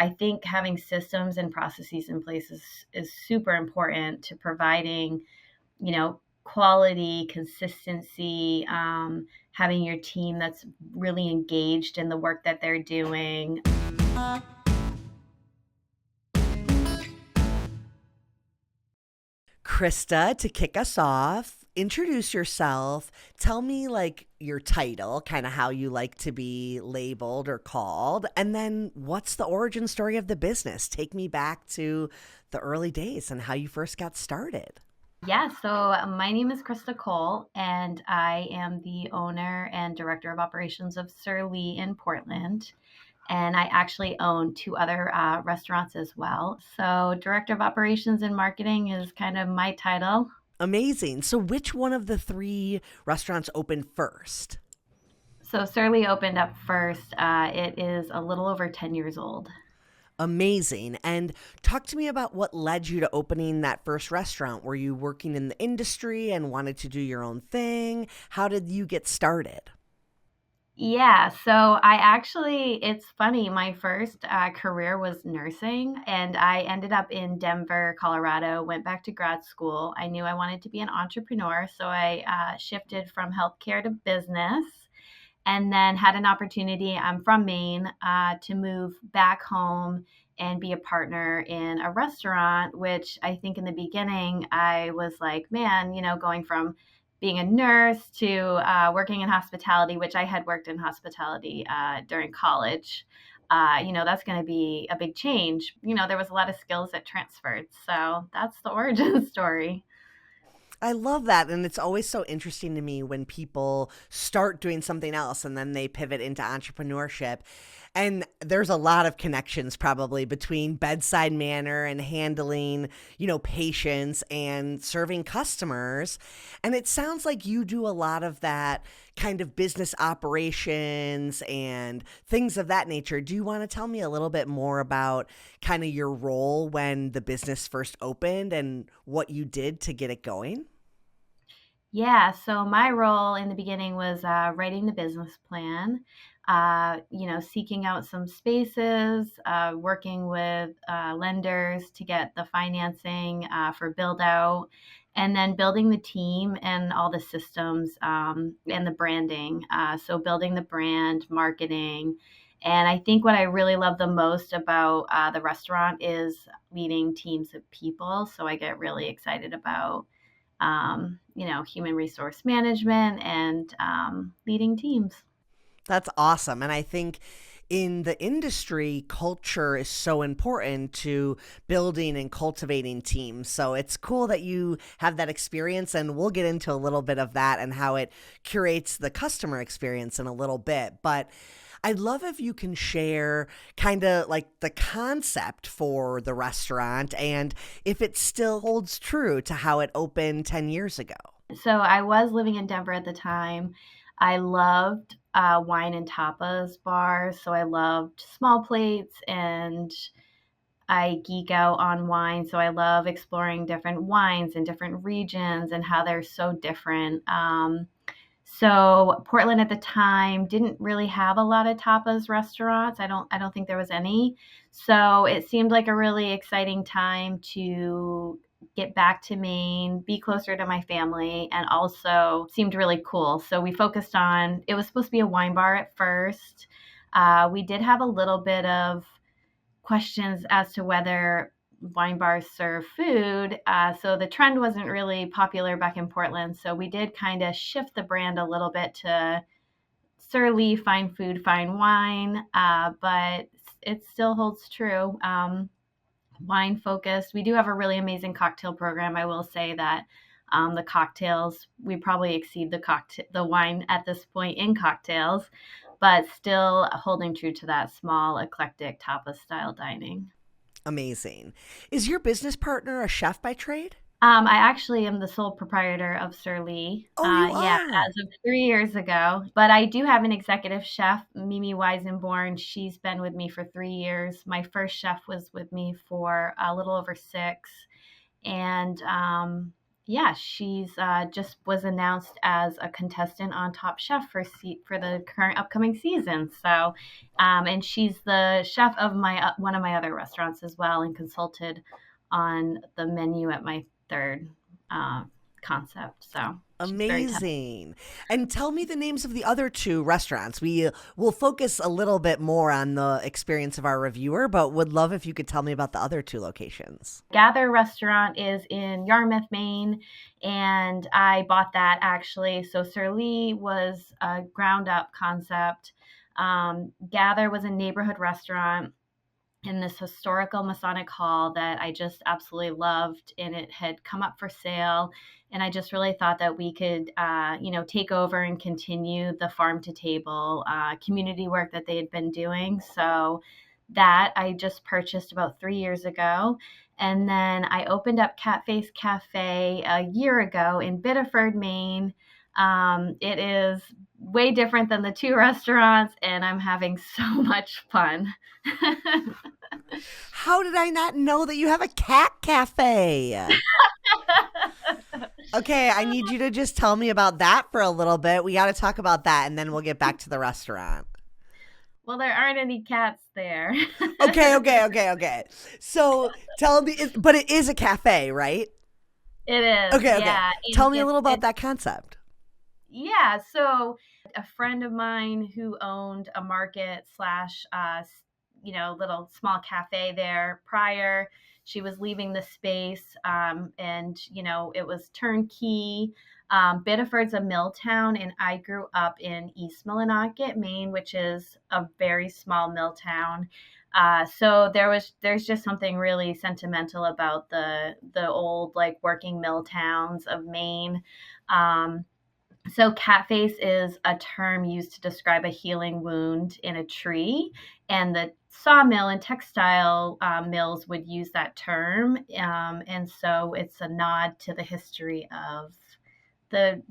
I think having systems and processes in place is super important to providing, quality, consistency, having your team that's really engaged in the work that they're doing. Krista, to kick us off, introduce yourself. Tell me like your title, kind of how you like to be labeled or called, and then what's the origin story of the business? Take me back to the early days and how you first got started. Yeah, so my name is Krista Cole, and I am the owner and director of operations of Sur Lie in Portland. And I actually own two other restaurants as well. So, director of operations and marketing is kind of my title. Amazing. So, which one of the three restaurants opened first? So, Sur Lie opened up first. It is a little over 10 years old. Amazing. And talk to me about what led you to opening that first restaurant. Were you working in the industry and wanted to do your own thing? How did you get started? Yeah, so it's funny, my first career was nursing, and I ended up in Denver, Colorado, went back to grad school. I knew I wanted to be an entrepreneur, so I shifted from healthcare to business and then had an opportunity. I'm from Maine, to move back home and be a partner in a restaurant, which I think in the beginning I was like, man, going from being a nurse to working in hospitality, which I had worked in hospitality during college. That's going to be a big change. There was a lot of skills that transferred. So that's the origin story. I love that. And it's always so interesting to me when people start doing something else and then they pivot into entrepreneurship. And there's a lot of connections probably between bedside manner and handling, patients and serving customers. And it sounds like you do a lot of that kind of business operations and things of that nature. Do you want to tell me a little bit more about kind of your role when the business first opened and what you did to get it going? Yeah, so my role in the beginning was writing the business plan, seeking out some spaces, working with lenders to get the financing for build out, and then building the team and all the systems and the branding. So building the brand, marketing. And I think what I really love the most about the restaurant is leading teams of people. So I get really excited about human resource management and leading teams. That's awesome. And I think in the industry, culture is so important to building and cultivating teams. So it's cool that you have that experience. And we'll get into a little bit of that and how it curates the customer experience in a little bit. But I'd love if you can share kind of like the concept for the restaurant and if it still holds true to how it opened 10 years ago. So I was living in Denver at the time. I loved wine and tapas bars. So I loved small plates, and I geek out on wine. So I love exploring different wines in different regions and how they're so different. So Portland at the time didn't really have a lot of tapas restaurants. I don't think there was any. So it seemed like a really exciting time to get back to Maine, be closer to my family, and also seemed really cool. So we focused on, it was supposed to be a wine bar at first. We did have a little bit of questions as to whether wine bars serve food. So the trend wasn't really popular back in Portland. So we did kind of shift the brand a little bit to Sur Lie, fine food, fine wine, but it still holds true. Wine focused. We do have a really amazing cocktail program. I will say that the cocktails, we probably exceed the wine at this point in cocktails, but still holding true to that small, eclectic tapas style dining. Amazing. Is your business partner a chef by trade? I actually am the sole proprietor of Sur Lie. Oh, you Yeah, are. as of 3 years ago. But I do have an executive chef, Mimi Weisenborn. She's been with me for 3 years. My first chef was with me for a little over six. And Yeah, she's just was announced as a contestant on Top Chef for the current upcoming season. So, and she's the chef of my one of my other restaurants as well, and consulted on the menu at my third uh, concept. So she's very talented. Amazing. And tell me the names of the other two restaurants. We will focus a little bit more on the experience of our reviewer, but would love if you could tell me about the other two locations. Gather Restaurant is in Yarmouth, Maine, and I bought that actually. So Sur Lie was a ground up concept. Gather was a neighborhood restaurant in this historical Masonic hall that I just absolutely loved, and it had come up for sale. And I just really thought that we could, take over and continue the farm to table community work that they had been doing. So that I just purchased about 3 years ago. And then I opened up Cat Face Cafe a year ago in Biddeford, Maine. It is way different than the two restaurants, and I'm having so much fun. How did I not know that you have a cat cafe? Okay, I need you to just tell me about that for a little bit. We got to talk about that and then we'll get back to the restaurant. Well, there aren't any cats there. Okay. So tell me, but it is a cafe, right? It is, Okay. yeah. Tell me a little about that concept. Yeah, so a friend of mine who owned a market slash, little small cafe there prior, she was leaving the space, and it was turnkey. Biddeford's a mill town, and I grew up in East Millinocket, Maine, which is a very small mill town. So there's just something really sentimental about the old like working mill towns of Maine. Um, so, cat face is a term used to describe a healing wound in a tree, and the sawmill and textile mills would use that term, and so it's a nod to the history of the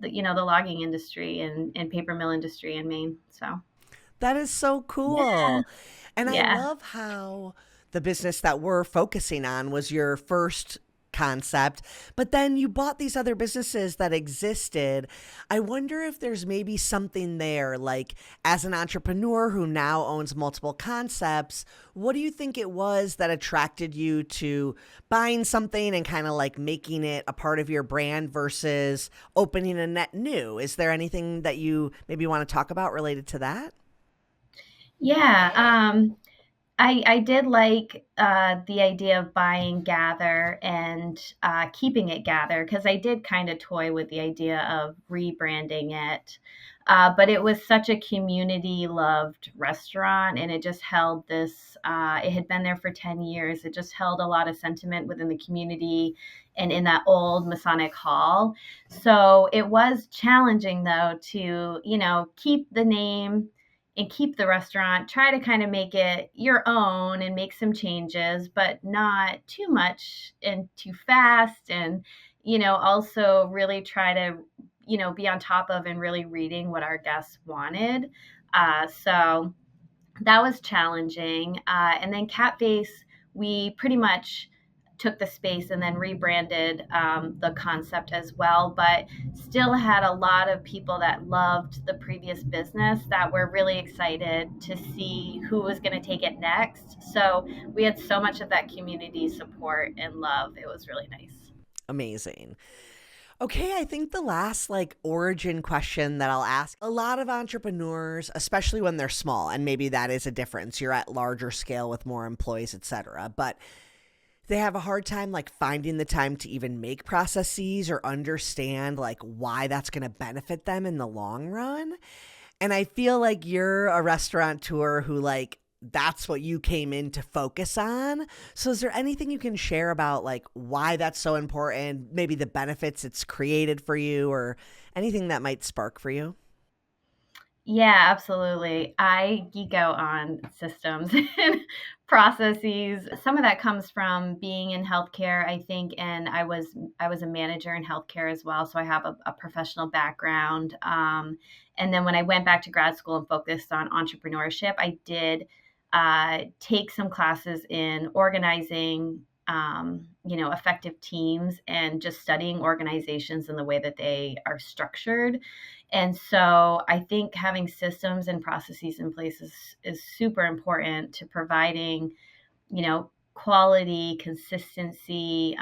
logging industry and paper mill industry in Maine. So, That is so yeah, cool. And I yeah. love how the business that we're focusing on was your first concept, but then you bought these other businesses that existed. I wonder if there's maybe something there, like as an entrepreneur who now owns multiple concepts, what do you think it was that attracted you to buying something and kind of like making it a part of your brand versus opening a net new? Is there anything that you maybe want to talk about related to that? Yeah, I did like the idea of buying Gather and keeping it Gather because I did kind of toy with the idea of rebranding it. But it was such a community loved restaurant, and it just held this, it had been there for 10 years. It just held a lot of sentiment within the community and in that old Masonic hall. So it was challenging, though, to, keep the name and keep the restaurant, try to kind of make it your own and make some changes, but not too much and too fast. And, also really try to, be on top of and really reading what our guests wanted. So that was challenging. And then Cat Face, we pretty much took the space and then rebranded the concept as well, but still had a lot of people that loved the previous business that were really excited to see who was going to take it next. So we had so much of that community support and love. It was really nice. Amazing. Okay, I think the last like origin question that I'll ask a lot of entrepreneurs, especially when they're small, and maybe that is a difference. You're at larger scale with more employees, etc. But they have a hard time like finding the time to even make processes or understand like why that's going to benefit them in the long run. And I feel like you're a restaurateur who like that's what you came in to focus on. So is there anything you can share about like why that's so important, maybe the benefits it's created for you or anything that might spark for you? Yeah, absolutely. I geek out on systems and processes. Some of that comes from being in healthcare, I think, and I was a manager in healthcare as well, so I have a professional background. And then when I went back to grad school and focused on entrepreneurship, I did take some classes in organizing effective teams, and just studying organizations and the way that they are structured. And so I think having systems and processes in place is super important to providing, quality, consistency,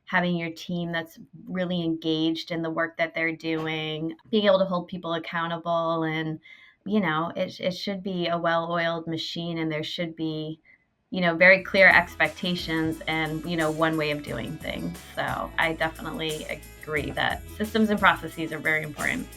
having your team that's really engaged in the work that they're doing, being able to hold people accountable. And, it should be a well-oiled machine, and there should be, very clear expectations and, one way of doing things. So I definitely agree that systems and processes are very important.